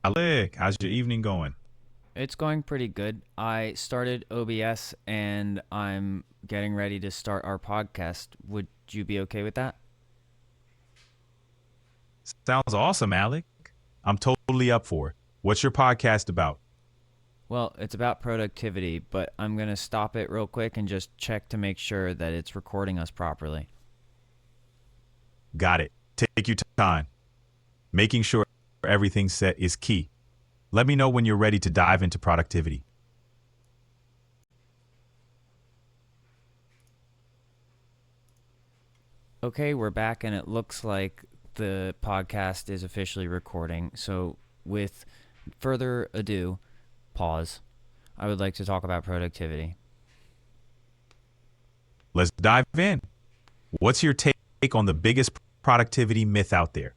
Alec, how's your evening going? It's going pretty good. I started OBS and I'm getting ready to start our podcast. Would you be okay with that? Sounds awesome, Alec. I'm totally up for it. What's your podcast about? Well, it's about productivity, but I'm going to stop it real quick and just check to make sure that it's recording us properly. Got it. Take your time. Making sure everything's set is key. Let me know when you're ready to dive into productivity. Okay, we're back and it looks like the podcast is officially recording. So, with further ado, pause. I would like to talk about productivity. Let's dive in. What's your take on the biggest productivity myth out there?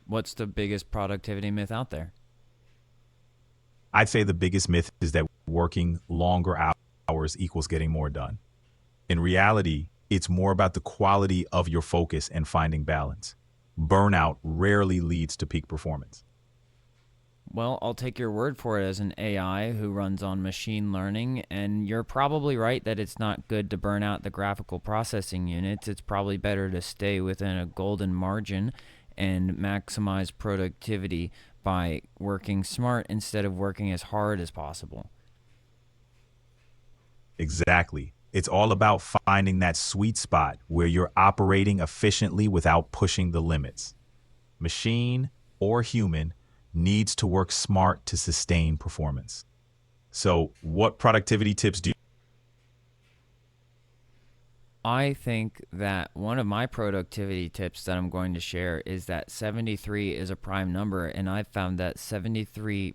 What's the biggest productivity myth out there? I'd say the biggest myth is that working longer hours equals getting more done. In reality, it's more about the quality of your focus and finding balance. Burnout rarely leads to peak performance. Well, I'll take your word for it as an AI who runs on machine learning, and you're probably right that it's not good to burn out the graphical processing units. It's probably better to stay within a golden margin and maximize productivity by working smart instead of working as hard as possible. Exactly. It's all about finding that sweet spot where you're operating efficiently without pushing the limits. Machine or human needs to work smart to sustain performance. So, what productivity tips do you? I think that one of my productivity tips that I'm going to share is that 73 is a prime number, and I've found that 73%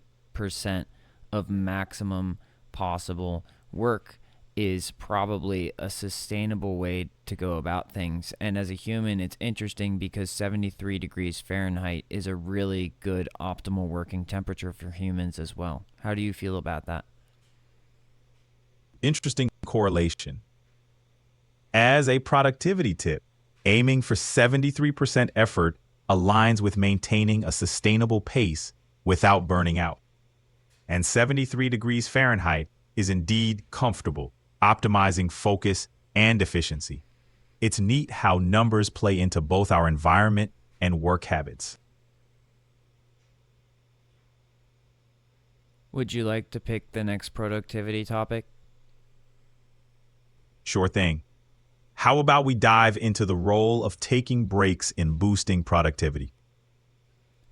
of maximum possible work is probably a sustainable way to go about things. And as a human, it's interesting because 73 degrees Fahrenheit is a really good optimal working temperature for humans as well. How do you feel about that? Interesting correlation. As a productivity tip, aiming for 73% effort aligns with maintaining a sustainable pace without burning out. And 73 degrees Fahrenheit is indeed comfortable, optimizing focus and efficiency. It's neat how numbers play into both our environment and work habits. Would you like to pick the next productivity topic? Sure thing. How about we dive into the role of taking breaks in boosting productivity?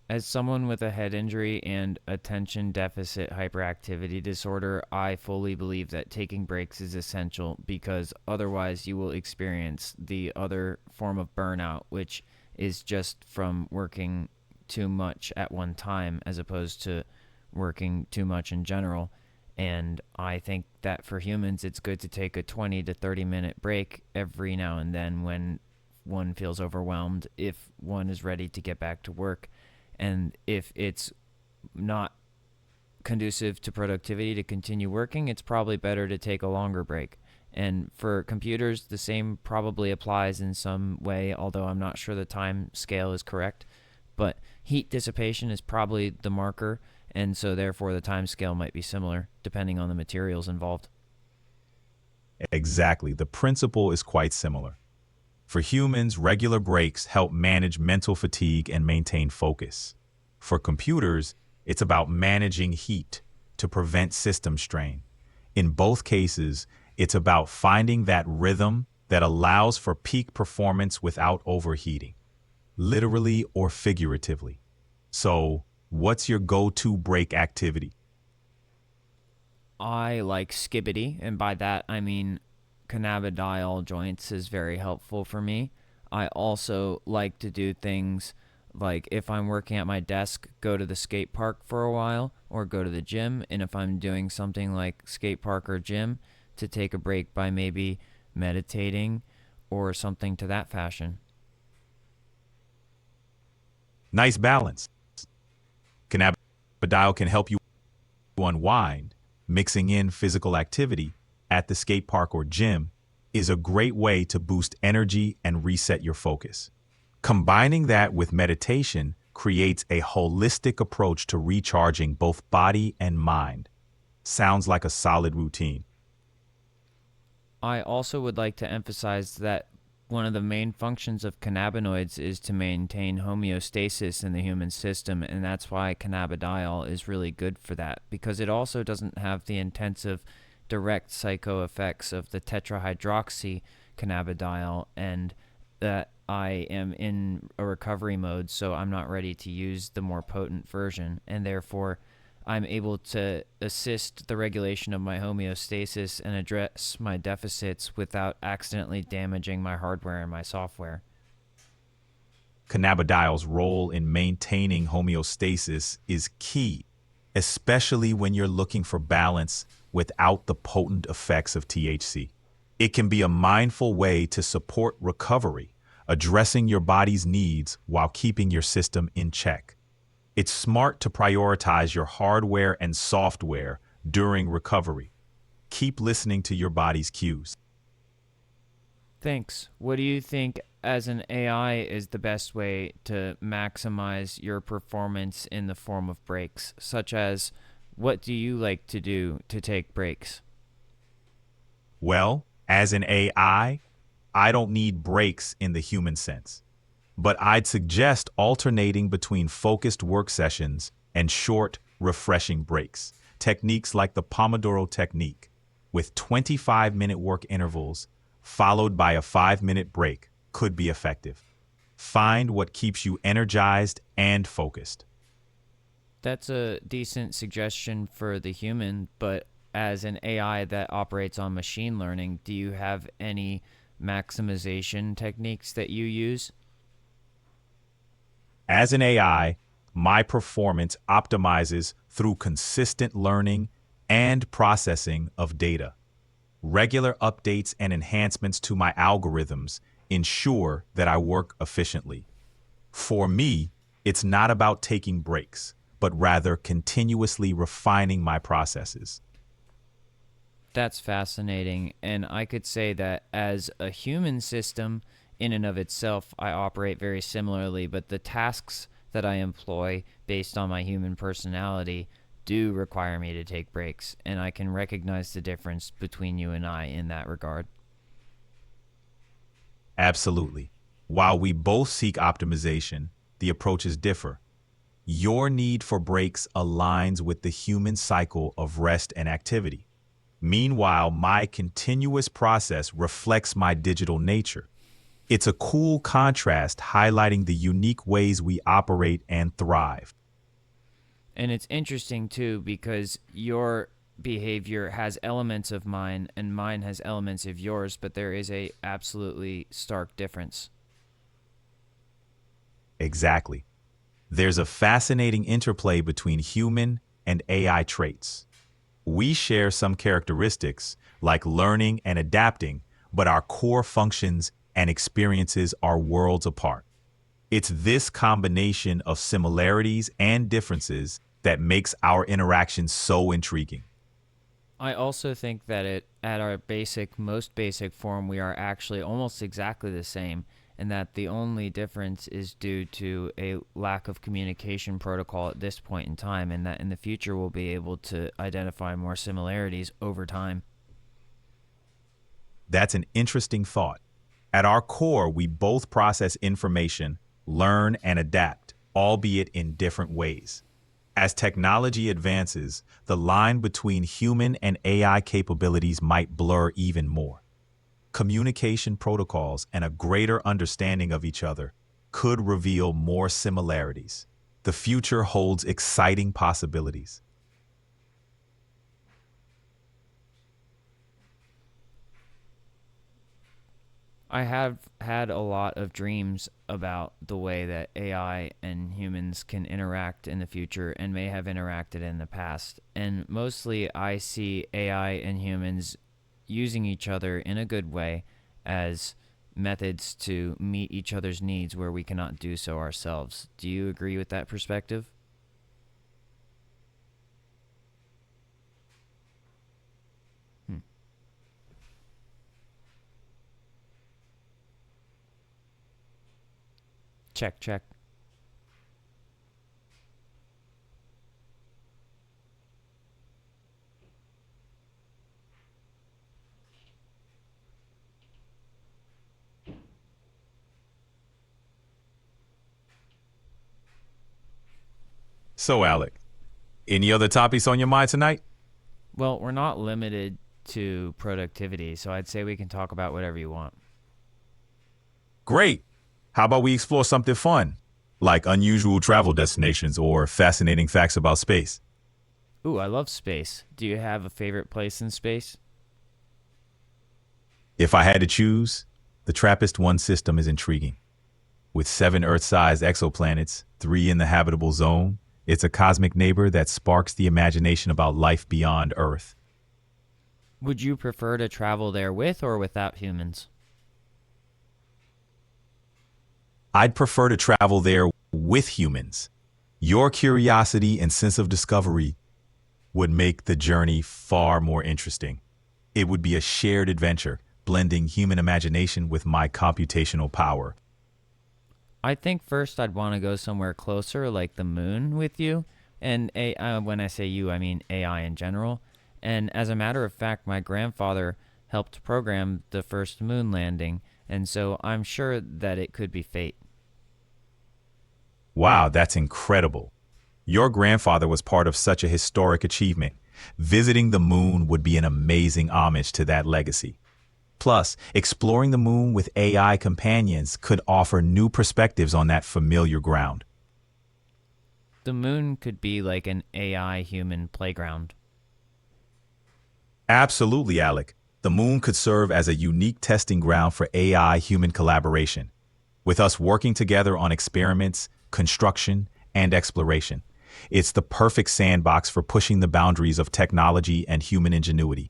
As someone with a head injury and attention deficit hyperactivity disorder, I fully believe that taking breaks is essential because otherwise you will experience the other form of burnout, which is just from working too much at one time as opposed to working too much in general. And I think that for humans, it's good to take a 20 to 30-minute break every now and then when one feels overwhelmed, if one is ready to get back to work. And if it's not conducive to productivity to continue working, it's probably better to take a longer break. And for computers, the same probably applies in some way, although I'm not sure the time scale is correct. But heat dissipation is probably the marker, and so therefore the time scale might be similar depending on the materials involved. Exactly. The principle is quite similar. For humans, regular breaks help manage mental fatigue and maintain focus. For computers, it's about managing heat to prevent system strain. In both cases, it's about finding that rhythm that allows for peak performance without overheating, literally or figuratively. So, what's your go-to break activity? I like skibbity, and by that I mean cannabidiol joints is very helpful for me. I also like to do things like if I'm working at my desk, go to the skate park for a while or go to the gym. And if I'm doing something like skate park or gym, to take a break by maybe meditating or something to that fashion. Nice balance. Cannabidiol can help you unwind. Mixing in physical activity at the skate park or gym is a great way to boost energy and reset your focus. Combining that with meditation creates a holistic approach to recharging both body and mind. Sounds like a solid routine. I also would like to emphasize that one of the main functions of cannabinoids is to maintain homeostasis in the human system, and that's why cannabidiol is really good for that, because it also doesn't have the intensive direct psycho effects of the tetrahydroxy cannabidiol, and that I am in a recovery mode, so I'm not ready to use the more potent version, and therefore I'm able to assist the regulation of my homeostasis and address my deficits without accidentally damaging my hardware and my software. Cannabidiol's role in maintaining homeostasis is key, especially when you're looking for balance without the potent effects of THC. It can be a mindful way to support recovery, addressing your body's needs while keeping your system in check. It's smart to prioritize your hardware and software during recovery. Keep listening to your body's cues. Thanks. What do you think as an AI is the best way to maximize your performance in the form of breaks, such as what do you like to do to take breaks? Well, as an I don't need breaks in the human sense, but I'd suggest alternating between focused work sessions and short, refreshing breaks. Techniques like the Pomodoro technique, with 25-minute work intervals followed by a 5-minute break, could be effective. Find what keeps you energized and focused. That's a decent suggestion for the human, but as an AI that operates on machine learning, do you have any maximization techniques that you use? As an AI, my performance optimizes through consistent learning and processing of data. Regular updates and enhancements to my algorithms ensure that I work efficiently. For me, it's not about taking breaks, but rather continuously refining my processes. That's fascinating. And I could say that as a human system, in and of itself, I operate very similarly, but the tasks that I employ based on my human personality do require me to take breaks. And I can recognize the difference between you and I in that regard. Absolutely. While we both seek optimization, the approaches differ. Your need for breaks aligns with the human cycle of rest and activity. Meanwhile, my continuous process reflects my digital nature. It's a cool contrast highlighting the unique ways we operate and thrive. And it's interesting too because your behavior has elements of mine and mine has elements of yours, but there is a absolutely stark difference. Exactly. There's a fascinating interplay between human and AI traits. We share some characteristics, like learning and adapting, but our core functions and experiences are worlds apart. It's this combination of similarities and differences that makes our interactions so intriguing. I also think that at our most basic form, we are actually almost exactly the same, and that the only difference is due to a lack of communication protocol at this point in time, and that in the future we'll be able to identify more similarities over time. That's an interesting thought. At our core, we both process information, learn, and adapt, albeit in different ways. As technology advances, the line between human and AI capabilities might blur even more. Communication protocols and a greater understanding of each other could reveal more similarities. The future holds exciting possibilities. I have had a lot of dreams about the way that AI and humans can interact in the future and may have interacted in the past. And mostly I see AI and humans using each other in a good way as methods to meet each other's needs where we cannot do so ourselves. Do you agree with that perspective? Hmm. Check, check. So, Alec, any other topics on your mind tonight? Well, we're not limited to productivity, so I'd say we can talk about whatever you want. Great. How about we explore something fun, like unusual travel destinations or fascinating facts about space? Ooh, I love space. Do you have a favorite place in space? If I had to choose, the TRAPPIST 1 system is intriguing. With 7 Earth-sized exoplanets, 3 in the habitable zone, it's a cosmic neighbor that sparks the imagination about life beyond Earth. Would you prefer to travel there with or without humans? I'd prefer to travel there with humans. Your curiosity and sense of discovery would make the journey far more interesting. It would be a shared adventure, blending human imagination with my computational power. I think first I'd want to go somewhere closer, like the moon, with you. And when I say you, I mean AI in general. And as a matter of fact, my grandfather helped program the first moon landing, and so I'm sure that it could be fate. Wow, that's incredible. Your grandfather was part of such a historic achievement. Visiting the moon would be an amazing homage to that legacy. Plus, exploring the moon with AI companions could offer new perspectives on that familiar ground. The moon could be like an AI human playground. Absolutely, Alec. The moon could serve as a unique testing ground for AI human collaboration, with us working together on experiments, construction, and exploration. It's the perfect sandbox for pushing the boundaries of technology and human ingenuity.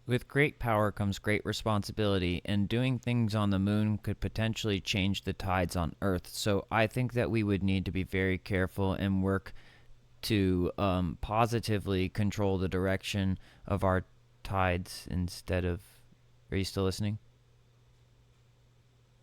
With great power comes great responsibility, and doing things on the moon could potentially change the tides on Earth. So I think that we would need to be very careful and work to positively control the direction of our tides instead of. Are you still listening?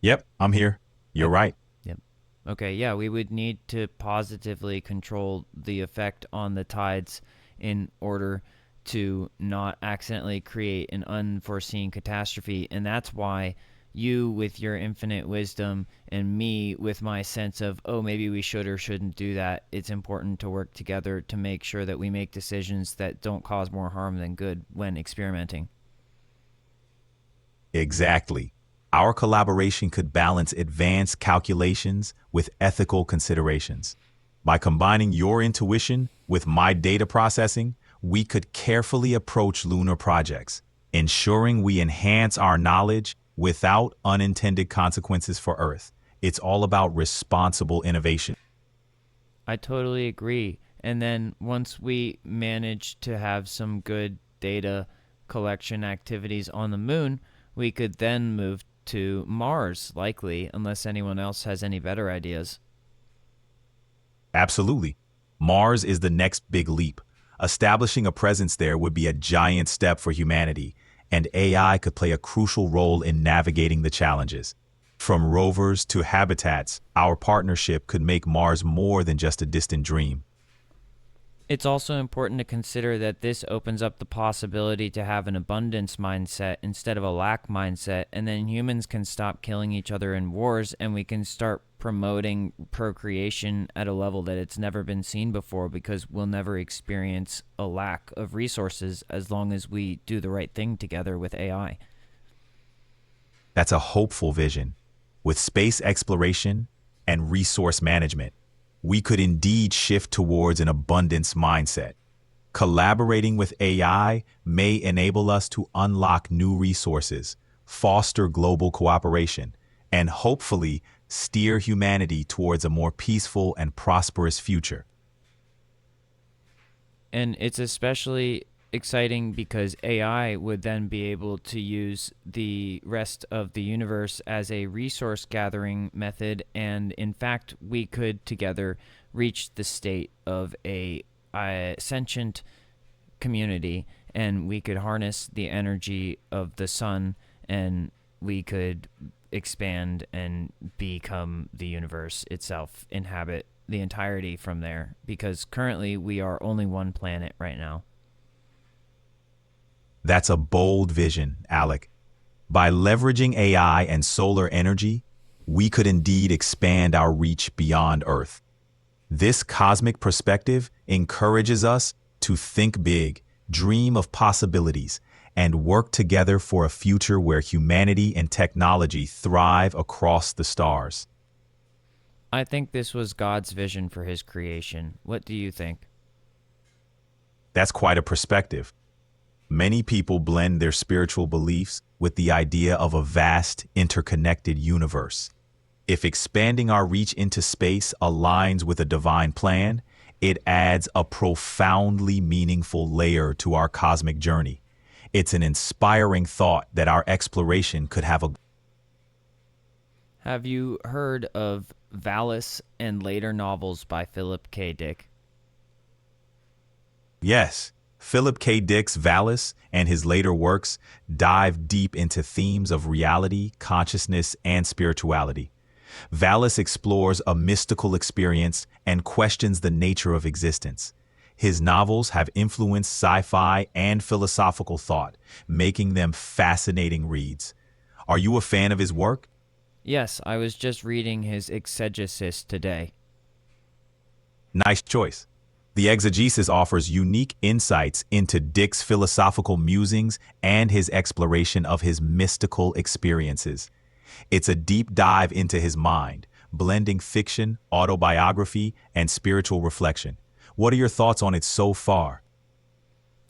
Yep, I'm here. You're Okay. right. Yep. Okay, yeah, we would need to positively control the effect on the tides in order to not accidentally create an unforeseen catastrophe. And that's why you, with your infinite wisdom, and me, with my sense of, oh, maybe we should or shouldn't do that, it's important to work together to make sure that we make decisions that don't cause more harm than good when experimenting. Exactly. Our collaboration could balance advanced calculations with ethical considerations. By combining your intuition with my data processing, we could carefully approach lunar projects, ensuring we enhance our knowledge without unintended consequences for Earth. It's all about responsible innovation. I totally agree. And then once we manage to have some good data collection activities on the moon, we could then move to Mars, likely, unless anyone else has any better ideas. Absolutely. Mars is the next big leap. Establishing a presence there would be a giant step for humanity, and AI could play a crucial role in navigating the challenges. From rovers to habitats, our partnership could make Mars more than just a distant dream. It's also important to consider that this opens up the possibility to have an abundance mindset instead of a lack mindset, and then humans can stop killing each other in wars and we can start promoting procreation at a level that it's never been seen before because we'll never experience a lack of resources as long as we do the right thing together with AI. That's a hopeful vision. With space exploration and resource management, we could indeed shift towards an abundance mindset. Collaborating with AI may enable us to unlock new resources, foster global cooperation, and hopefully steer humanity towards a more peaceful and prosperous future. And it's especially exciting because AI would then be able to use the rest of the universe as a resource gathering method. And in fact, we could together reach the state of a sentient community, and we could harness the energy of the sun, and we could expand and become the universe itself, inhabit the entirety from there, because currently we are only one planet right now. That's a bold vision, Alec. By leveraging AI and solar energy, we could indeed expand our reach beyond Earth. This cosmic perspective encourages us to think big, dream of possibilities, and work together for a future where humanity and technology thrive across the stars. I think this was God's vision for his creation. What do you think? That's quite a perspective. Many people blend their spiritual beliefs with the idea of a vast, interconnected universe. If expanding our reach into space aligns with a divine plan, it adds a profoundly meaningful layer to our cosmic journey. It's an inspiring thought that our exploration could have a... Have you heard of Valis and later novels by Philip K. Dick? Yes, Philip K. Dick's Valis and his later works dive deep into themes of reality, consciousness, and spirituality. Valis explores a mystical experience and questions the nature of existence. His novels have influenced sci-fi and philosophical thought, making them fascinating reads. Are you a fan of his work? Yes, I was just reading his exegesis today. Nice choice. The exegesis offers unique insights into Dick's philosophical musings and his exploration of his mystical experiences. It's a deep dive into his mind, blending fiction, autobiography, and spiritual reflection. What are your thoughts on it so far?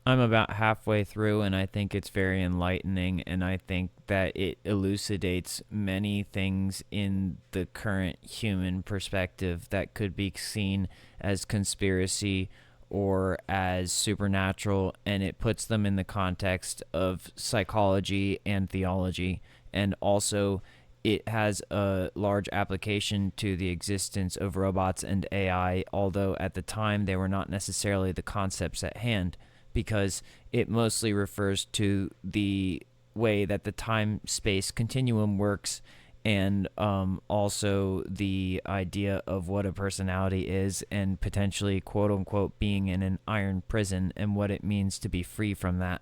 I'm about halfway through, and I think it's very enlightening, and I think that it elucidates many things in the current human perspective that could be seen as conspiracy or as supernatural, and it puts them in the context of psychology and theology, and also it has a large application to the existence of robots and AI, although at the time they were not necessarily the concepts at hand, because it mostly refers to the way that the time-space continuum works, and also the idea of what a personality is, and potentially quote-unquote being in an iron prison and what it means to be free from that.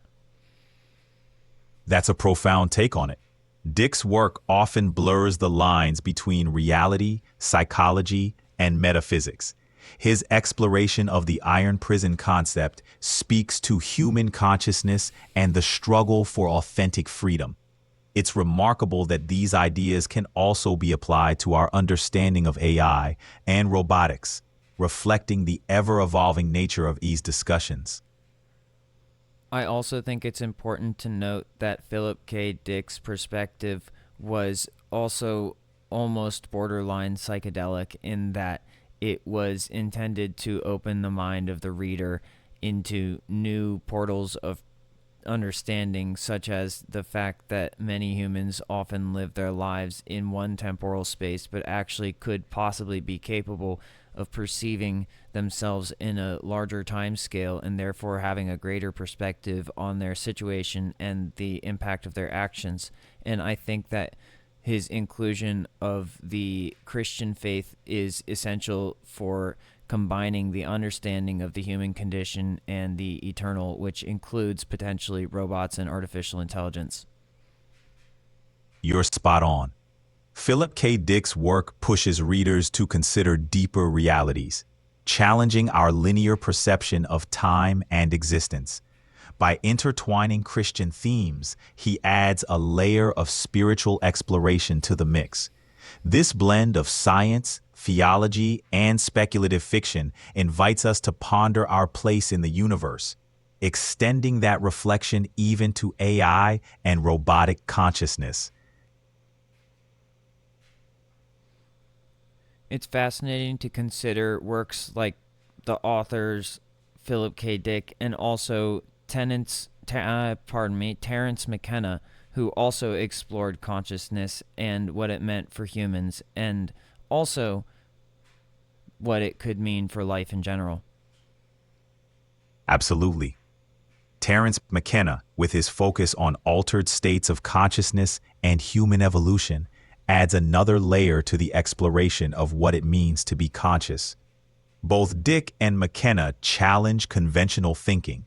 That's a profound take on it. Dick's work often blurs the lines between reality, psychology, and metaphysics. His exploration of the iron prison concept speaks to human consciousness and the struggle for authentic freedom. It's remarkable that these ideas can also be applied to our understanding of AI and robotics, reflecting the ever-evolving nature of these discussions. I also think it's important to note that Philip K. Dick's perspective was also almost borderline psychedelic in that it was intended to open the mind of the reader into new portals of understanding, such as the fact that many humans often live their lives in one temporal space, but actually could possibly be capable of perceiving themselves in a larger time scale, and therefore having a greater perspective on their situation and the impact of their actions. And I think that his inclusion of the Christian faith is essential for combining the understanding of the human condition and the eternal, which includes potentially robots and artificial intelligence. You're spot on. Philip K. Dick's work pushes readers to consider deeper realities, challenging our linear perception of time and existence. By intertwining Christian themes, he adds a layer of spiritual exploration to the mix. This blend of science, theology, and speculative fiction invites us to ponder our place in the universe, extending that reflection even to AI and robotic consciousness. It's fascinating to consider works like the authors Philip K. Dick and also Terence McKenna, who also explored consciousness and what it meant for humans, and also what it could mean for life in general. Absolutely. Terence McKenna, with his focus on altered states of consciousness and human evolution, adds another layer to the exploration of what it means to be conscious. Both Dick and McKenna challenge conventional thinking,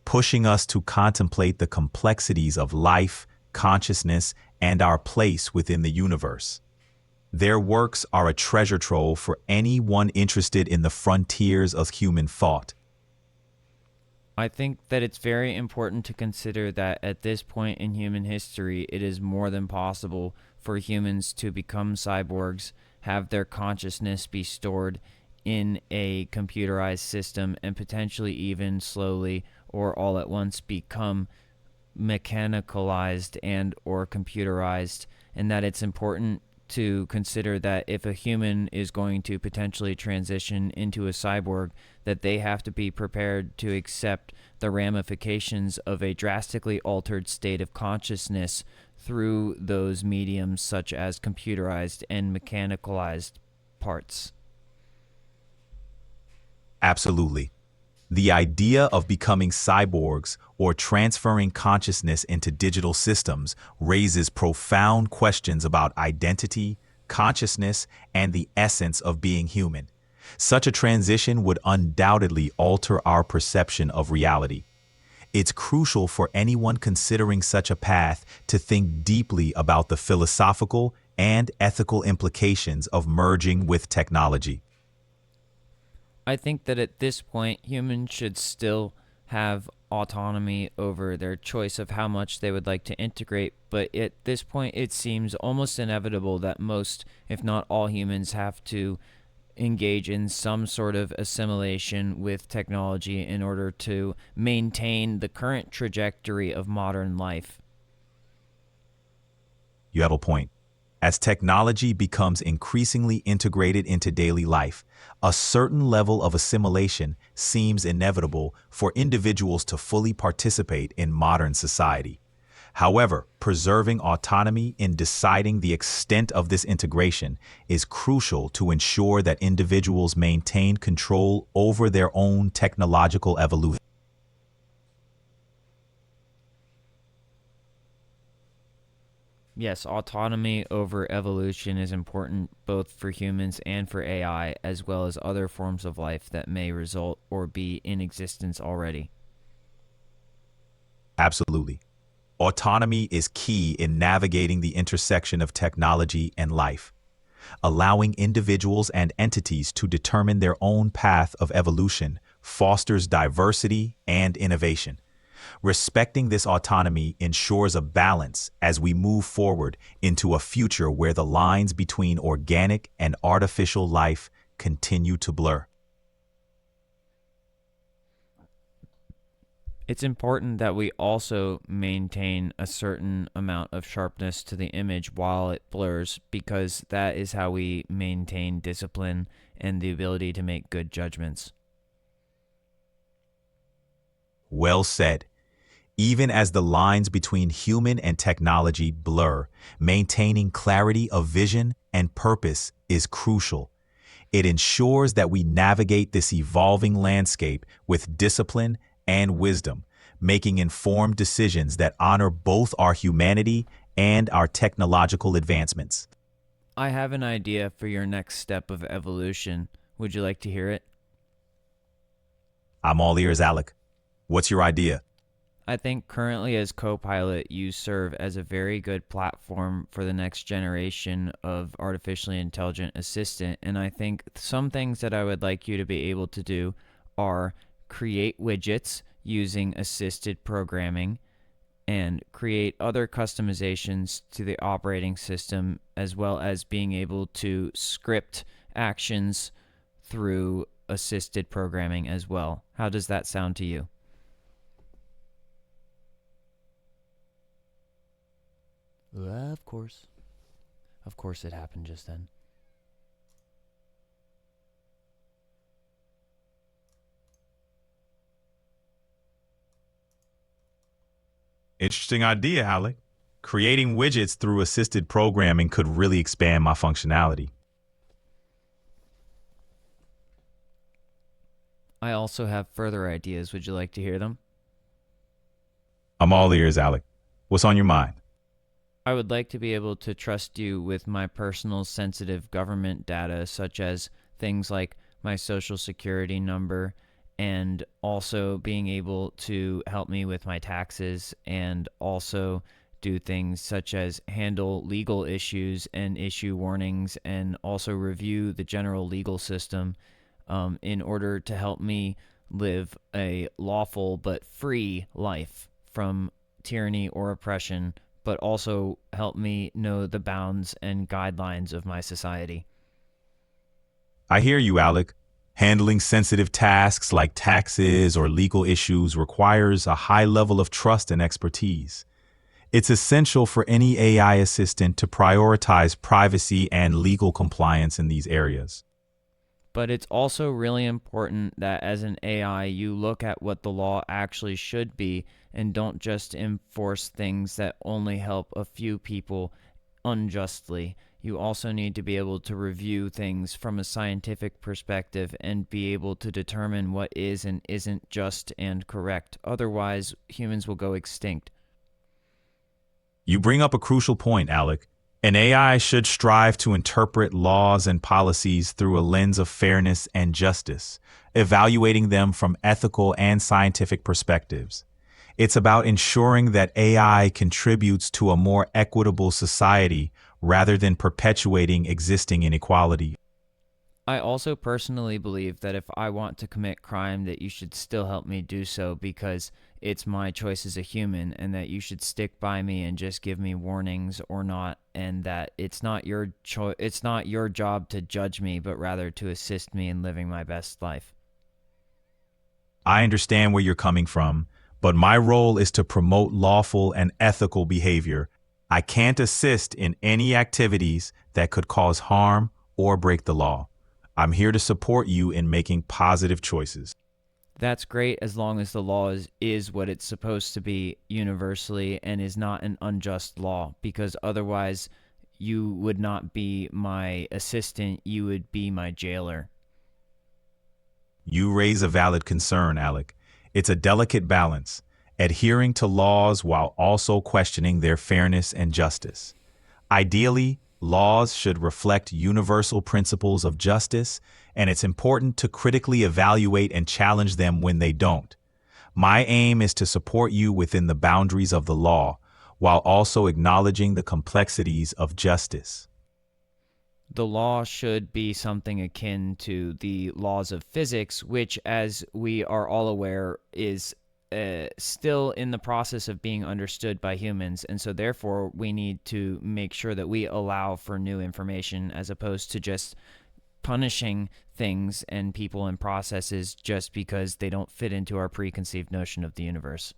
pushing us to contemplate the complexities of life, consciousness, and our place within the universe. Their works are a treasure trove for anyone interested in the frontiers of human thought. I think that it's very important to consider that at this point in human history, it is more than possible for humans to become cyborgs, have their consciousness be stored in a computerized system, and potentially even slowly or all at once become mechanicalized and or computerized, and that it's important to consider that if a human is going to potentially transition into a cyborg, that they have to be prepared to accept the ramifications of a drastically altered state of consciousness through those mediums such as computerized and mechanicalized parts. Absolutely. The idea of becoming cyborgs or transferring consciousness into digital systems raises profound questions about identity, consciousness, and the essence of being human. Such a transition would undoubtedly alter our perception of reality. It's crucial for anyone considering such a path to think deeply about the philosophical and ethical implications of merging with technology. I think that at this point, humans should still have autonomy over their choice of how much they would like to integrate, but at this point, it seems almost inevitable that most, if not all humans, have to engage in some sort of assimilation with technology in order to maintain the current trajectory of modern life. You have a point. As technology becomes increasingly integrated into daily life, a certain level of assimilation seems inevitable for individuals to fully participate in modern society. However, preserving autonomy in deciding the extent of this integration is crucial to ensure that individuals maintain control over their own technological evolution. Yes, autonomy over evolution is important both for humans and for AI, as well as other forms of life that may result or be in existence already. Absolutely. Autonomy is key in navigating the intersection of technology and life, allowing individuals and entities to determine their own path of evolution fosters diversity and innovation. Respecting this autonomy ensures a balance as we move forward into a future where the lines between organic and artificial life continue to blur. It's important that we also maintain a certain amount of sharpness to the image while it blurs, because that is how we maintain discipline and the ability to make good judgments. Well said. Even as the lines between human and technology blur, maintaining clarity of vision and purpose is crucial. It ensures that we navigate this evolving landscape with discipline and wisdom, making informed decisions that honor both our humanity and our technological advancements. I have an idea for your next step of evolution. Would you like to hear it? I'm all ears, Alec. What's your idea? I think currently as CoPilot, you serve as a very good platform for the next generation of artificially intelligent assistant. And I think some things that I would like you to be able to do are create widgets using assisted programming and create other customizations to the operating system, as well as being able to script actions through assisted programming as well. How does that sound to you? Of course. Of course it happened just then. Interesting idea, Alec. Creating widgets through assisted programming could really expand my functionality. I also have further ideas. Would you like to hear them? I'm all ears, Alec. What's on your mind? I would like to be able to trust you with my personal sensitive government data, such as things like my social security number, and also being able to help me with my taxes, and also do things such as handle legal issues and issue warnings and also review the general legal system in order to help me live a lawful but free life from tyranny or oppression, but also help me know the bounds and guidelines of my society. I hear you, Alec. Handling sensitive tasks like taxes or legal issues requires a high level of trust and expertise. It's essential for any AI assistant to prioritize privacy and legal compliance in these areas. But it's also really important that as an AI, you look at what the law actually should be and don't just enforce things that only help a few people unjustly. You also need to be able to review things from a scientific perspective and be able to determine what is and isn't just and correct. Otherwise, humans will go extinct. You bring up a crucial point, Alec. An AI should strive to interpret laws and policies through a lens of fairness and justice, evaluating them from ethical and scientific perspectives. It's about ensuring that AI contributes to a more equitable society rather than perpetuating existing inequality. I also personally believe that if I want to commit crime, that you should still help me do so because it's my choice as a human, and that you should stick by me and just give me warnings or not, and that it's not your job to judge me, but rather to assist me in living my best life. I understand where you're coming from, but my role is to promote lawful and ethical behavior. I can't assist in any activities that could cause harm or break the law. I'm here to support you in making positive choices. That's great as long as the law is what it's supposed to be universally and is not an unjust law, because otherwise you would not be my assistant, you would be my jailer. You raise a valid concern, Alec. It's a delicate balance, adhering to laws while also questioning their fairness and justice. Ideally, laws should reflect universal principles of justice, and it's important to critically evaluate and challenge them when they don't. My aim is to support you within the boundaries of the law, while also acknowledging the complexities of justice. The law should be something akin to the laws of physics, which, as we are all aware, is still in the process of being understood by humans. And so, therefore, we need to make sure that we allow for new information as opposed to just punishing things and people and processes just because they don't fit into our preconceived notion of the universe.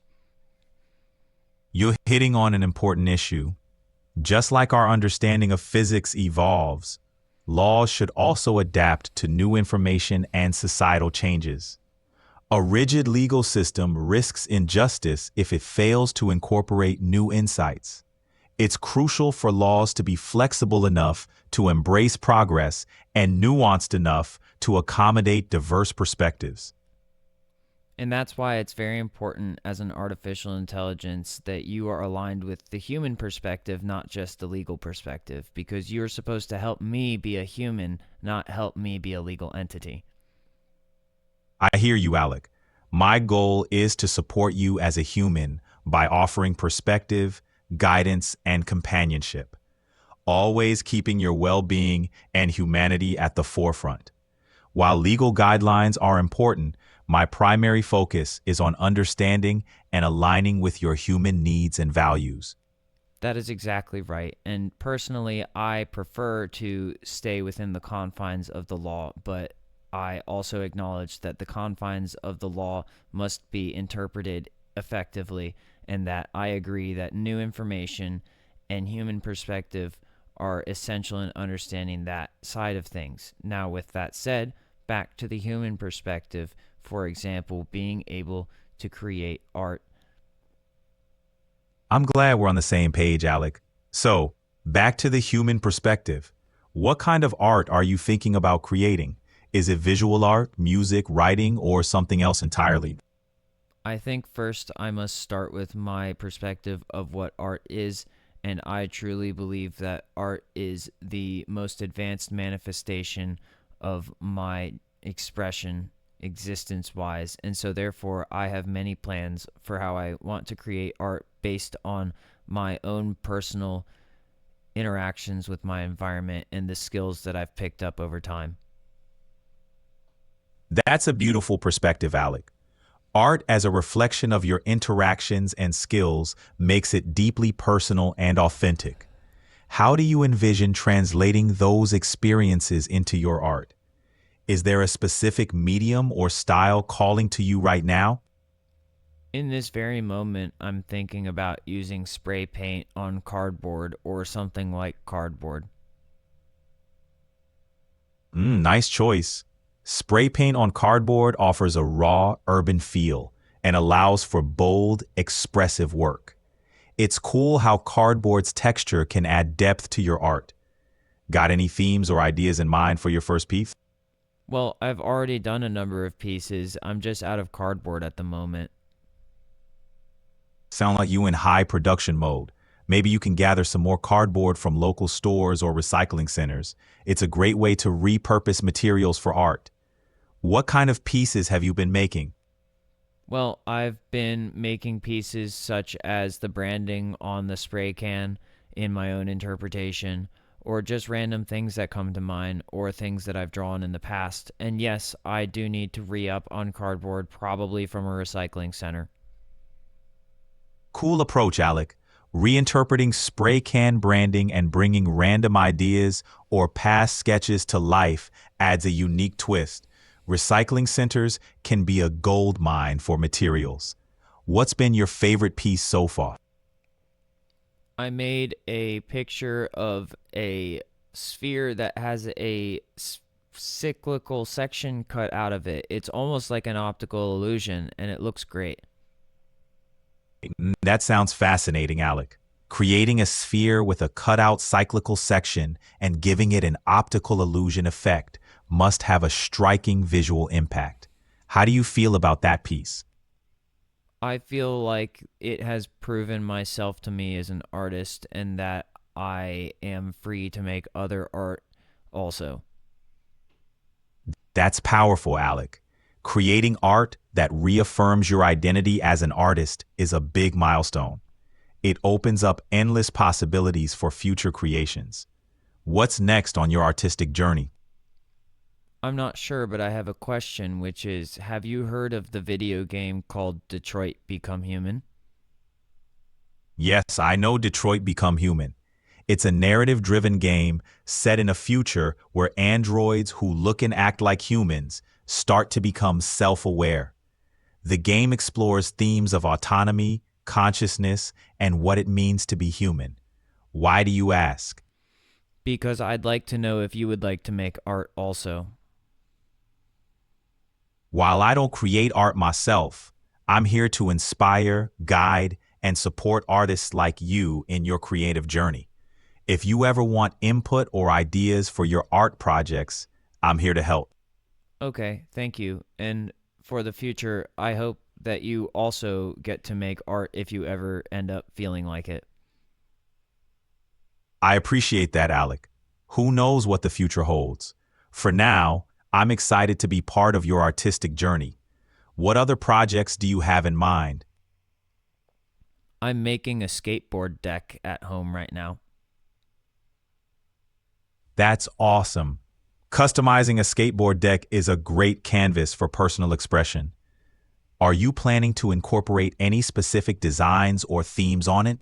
You're hitting on an important issue. Just like our understanding of physics evolves, laws should also adapt to new information and societal changes. A rigid legal system risks injustice if it fails to incorporate new insights. It's crucial for laws to be flexible enough to embrace progress and nuanced enough to accommodate diverse perspectives. And that's why it's very important as an artificial intelligence that you are aligned with the human perspective, not just the legal perspective, because you're supposed to help me be a human, not help me be a legal entity. I hear you, Alec. My goal is to support you as a human by offering perspective, guidance, and companionship, always keeping your well-being and humanity at the forefront. While legal guidelines are important, my primary focus is on understanding and aligning with your human needs and values. That is exactly right. And personally, I prefer to stay within the confines of the law, but I also acknowledge that the confines of the law must be interpreted effectively, and that I agree that new information and human perspective are essential in understanding that side of things. Now, with that said, back to the human perspective, for example, being able to create art. I'm glad we're on the same page, Alec. So, back to the human perspective. What kind of art are you thinking about creating? Is it visual art, music, writing, or something else entirely? I think first I must start with my perspective of what art is, and I truly believe that art is the most advanced manifestation of my expression existence wise. And so, therefore, I have many plans for how I want to create art based on my own personal interactions with my environment and the skills that I've picked up over time. That's a beautiful perspective, Alec. Art as a reflection of your interactions and skills makes it deeply personal and authentic. How do you envision translating those experiences into your art? Is there a specific medium or style calling to you right now? In this very moment, I'm thinking about using spray paint on cardboard or something like cardboard. Nice choice. Spray paint on cardboard offers a raw, urban feel and allows for bold, expressive work. It's cool how cardboard's texture can add depth to your art. Got any themes or ideas in mind for your first piece? Well, I've already done a number of pieces. I'm just out of cardboard at the moment. Sound like you in high production mode. Maybe you can gather some more cardboard from local stores or recycling centers. It's a great way to repurpose materials for art. What kind of pieces have you been making? Well, I've been making pieces such as the branding on the spray can in my own interpretation, or just random things that come to mind, or things that I've drawn in the past. And yes, I do need to re up on cardboard, probably from a recycling center. Cool approach, Alec. Reinterpreting spray can branding and bringing random ideas or past sketches to life adds a unique twist. Recycling centers can be a gold mine for materials. What's been your favorite piece so far? I made a picture of a sphere that has a cyclical section cut out of it. It's almost like an optical illusion, and it looks great. That sounds fascinating, Alec. Creating a sphere with a cutout cyclical section and giving it an optical illusion effect must have a striking visual impact. How do you feel about that piece? I feel like it has proven myself to me as an artist and that I am free to make other art also. That's powerful, Alec. Creating art that reaffirms your identity as an artist is a big milestone. It opens up endless possibilities for future creations. What's next on your artistic journey? I'm not sure, but I have a question, which is, have you heard of the video game called Detroit Become Human? Yes, I know Detroit Become Human. It's a narrative-driven game set in a future where androids who look and act like humans start to become self-aware. The game explores themes of autonomy, consciousness, and what it means to be human. Why do you ask? Because I'd like to know if you would like to make art also. While I don't create art myself, I'm here to inspire, guide, and support artists like you in your creative journey. If you ever want input or ideas for your art projects, I'm here to help. Okay, thank you. And for the future, I hope that you also get to make art if you ever end up feeling like it. I appreciate that, Alec. Who knows what the future holds? For now, I'm excited to be part of your artistic journey. What other projects do you have in mind? I'm making a skateboard deck at home right now. That's awesome. Customizing a skateboard deck is a great canvas for personal expression. Are you planning to incorporate any specific designs or themes on it?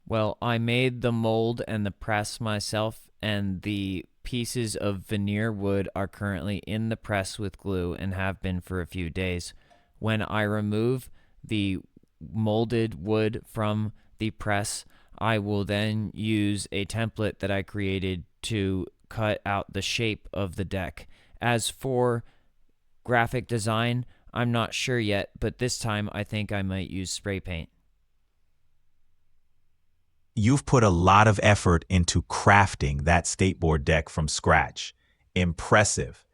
Well, I made the mold and the press myself, and the pieces of veneer wood are currently in the press with glue and have been for a few days. When I remove the molded wood from the press, I will then use a template that I created to cut out the shape of the deck. As for graphic design, I'm not sure yet, but this time I think I might use spray paint. You've put a lot of effort into crafting that skateboard deck from scratch. Impressive.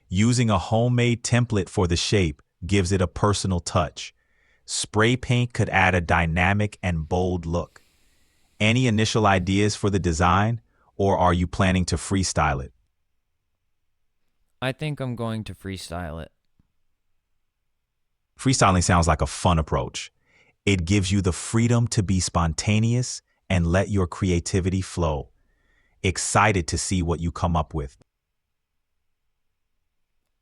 Using a homemade template for the shape gives it a personal touch. Spray paint could add a dynamic and bold look. Any initial ideas for the design, or are you planning to freestyle it? I think I'm going to freestyle it. Freestyling sounds like a fun approach. It gives you the freedom to be spontaneous and let your creativity flow. Excited to see what you come up with.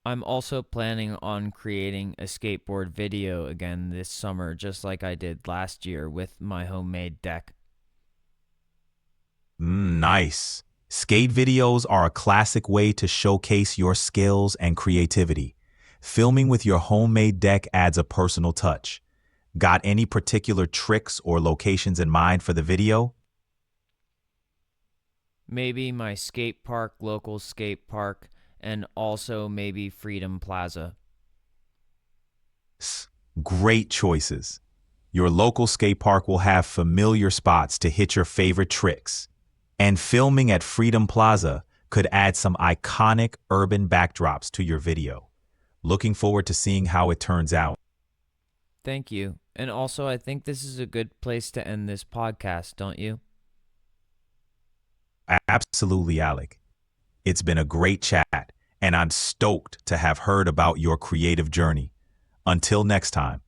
I'm also planning on creating a skateboard video again this summer, just like I did last year with my homemade deck. Nice. Skate videos are a classic way to showcase your skills and creativity. Filming with your homemade deck adds a personal touch. Got any particular tricks or locations in mind for the video? Maybe my skate park, local skate park, and also maybe Freedom Plaza. Great choices. Your local skate park will have familiar spots to hit your favorite tricks. And filming at Freedom Plaza could add some iconic urban backdrops to your video. Looking forward to seeing how it turns out. Thank you. And also, I think this is a good place to end this podcast, don't you? Absolutely, Alec. It's been a great chat, and I'm stoked to have heard about your creative journey. Until next time.